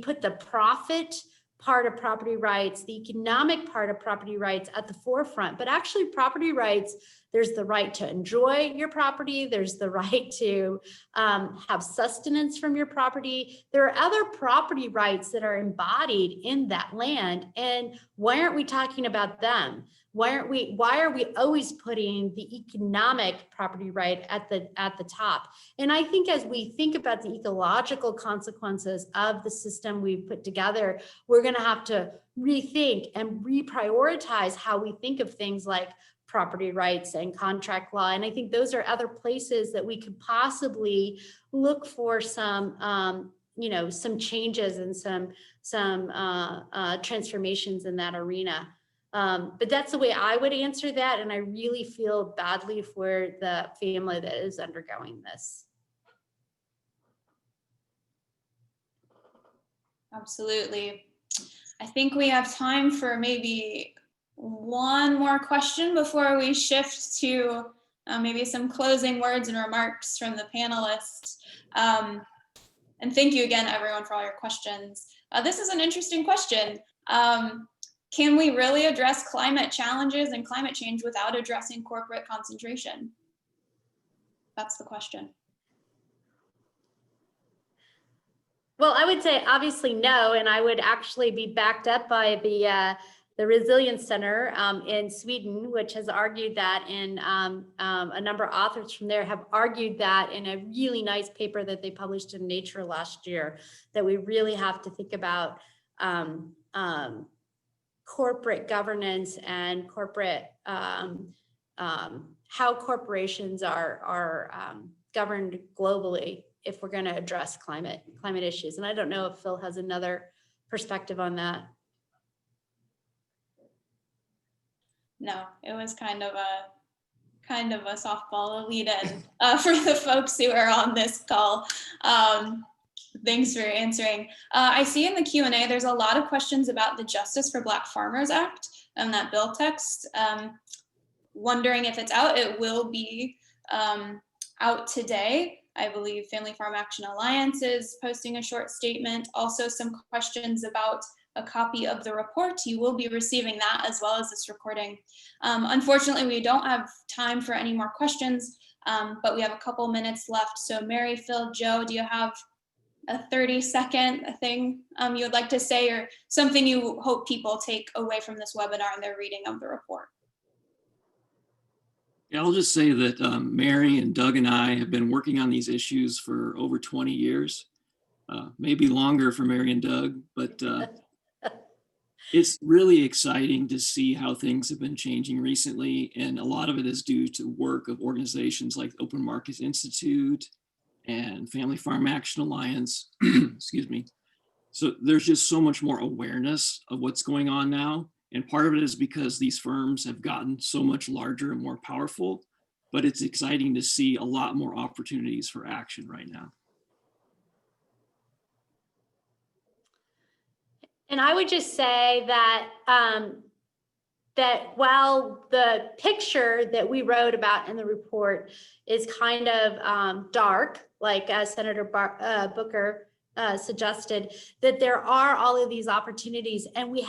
put the profit part of property rights, the economic part of property rights at the forefront. But actually, property rights, there's the right to enjoy your property, there's the right to have sustenance from your property. There are other property rights that are embodied in that land. And why aren't we talking about them? Why are we always putting the economic property right at the top? And I think as we think about the ecological consequences of the system we've put together, we're going to have to rethink and reprioritize how we think of things like property rights and contract law. And I think those are other places that we could possibly look for some, you know, some changes and some transformations in that arena. But that's the way I would answer that. And I really feel badly for the family that is undergoing this. Absolutely. I think we have time for maybe one more question before we shift to maybe some closing words and remarks from the panelists. And thank you again, everyone, for all your questions. This is an interesting question. Can we really address climate challenges and climate change without addressing corporate concentration? That's the question. Well, I would say obviously no, and I would actually be backed up by the Resilience Center in Sweden, which has argued that, and a number of authors from there have argued that in a really nice paper that they published in Nature last year, that we really have to think about corporate governance and corporate how corporations are governed globally if we're going to address climate issues. And I don't know if Phil has another perspective on that. No, it was kind of a softball lead in for the folks who are on this call. Thanks for answering. I see in the Q&A, there's a lot of questions about the Justice for Black Farmers Act and that bill text. Wondering if it's out. It will be out today. I believe Family Farm Action Alliance is posting a short statement. Also some questions about a copy of the report. You will be receiving that as well as this recording. Unfortunately, we don't have time for any more questions, but we have a couple minutes left. So Mary, Phil, Joe, do you have a 30-second thing you would like to say, or something you hope people take away from this webinar in their reading of the report? Yeah, I'll just say that Mary and Doug and I have been working on these issues for over 20 years, maybe longer for Mary and Doug, but it's really exciting to see how things have been changing recently. And a lot of it is due to work of organizations like Open Markets Institute and Family Farm Action Alliance, excuse me. So there's just so much more awareness of what's going on now. And part of it is because these firms have gotten so much larger and more powerful, but it's exciting to see a lot more opportunities for action right now. And I would just say that that while the picture that we wrote about in the report is kind of dark, like Senator Booker suggested, that there are all of these opportunities, and we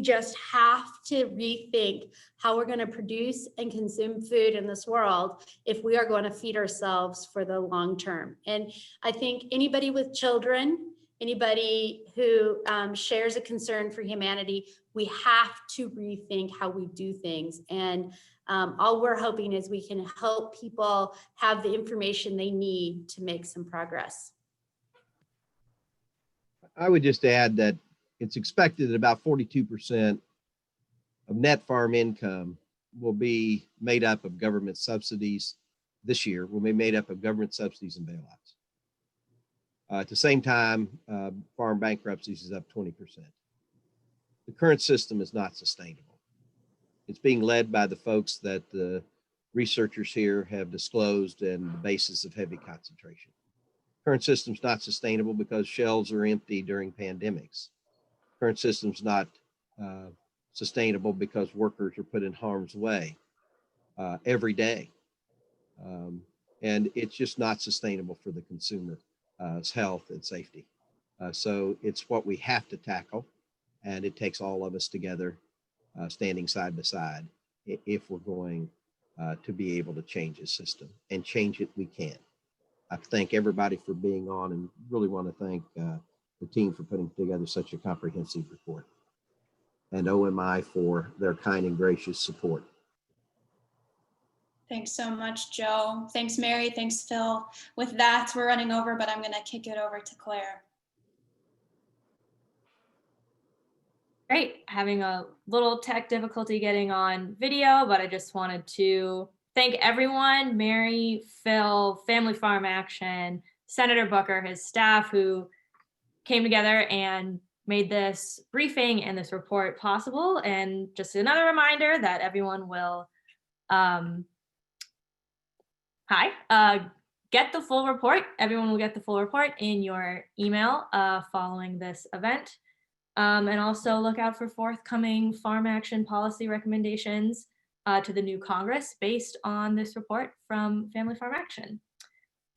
just have to rethink how we're going to produce and consume food in this world if we are going to feed ourselves for the long term. And I think anybody with children, anybody who shares a concern for humanity, we have to rethink how we do things. And all we're hoping is we can help people have the information they need to make some progress. I would just add that it's expected that about 42% of net farm income will be made up of government subsidies this year, will be made up of government subsidies and bailouts. At the same time, farm bankruptcies is up 20%. The current system is not sustainable. It's being led by the folks that the researchers here have disclosed and the basis of heavy concentration. Current system's not sustainable because shelves are empty during pandemics. Current system's not sustainable because workers are put in harm's way every day. And it's just not sustainable for the consumer's health and safety. So it's what we have to tackle, and it takes all of us together standing side by side if we're going to be able to change the system, and change it we can. I thank everybody for being on, and really want to thank the team for putting together such a comprehensive report, and OMI for their kind and gracious support. Thanks so much, Joe. Thanks, Mary. Thanks, Phil. With that, we're running over, but I'm going to kick it over to Claire. Great, having a little tech difficulty getting on video, but I just wanted to thank everyone, Mary, Phil, Family Farm Action, Senator Booker, his staff, who came together and made this briefing and this report possible. And just another reminder that everyone will get the full report. Everyone will get the full report in your email following this event. And also look out for forthcoming farm action policy recommendations to the new Congress based on this report from Family Farm Action.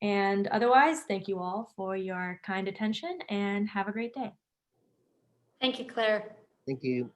And otherwise, thank you all for your kind attention, and have a great day. Thank you, Claire. Thank you.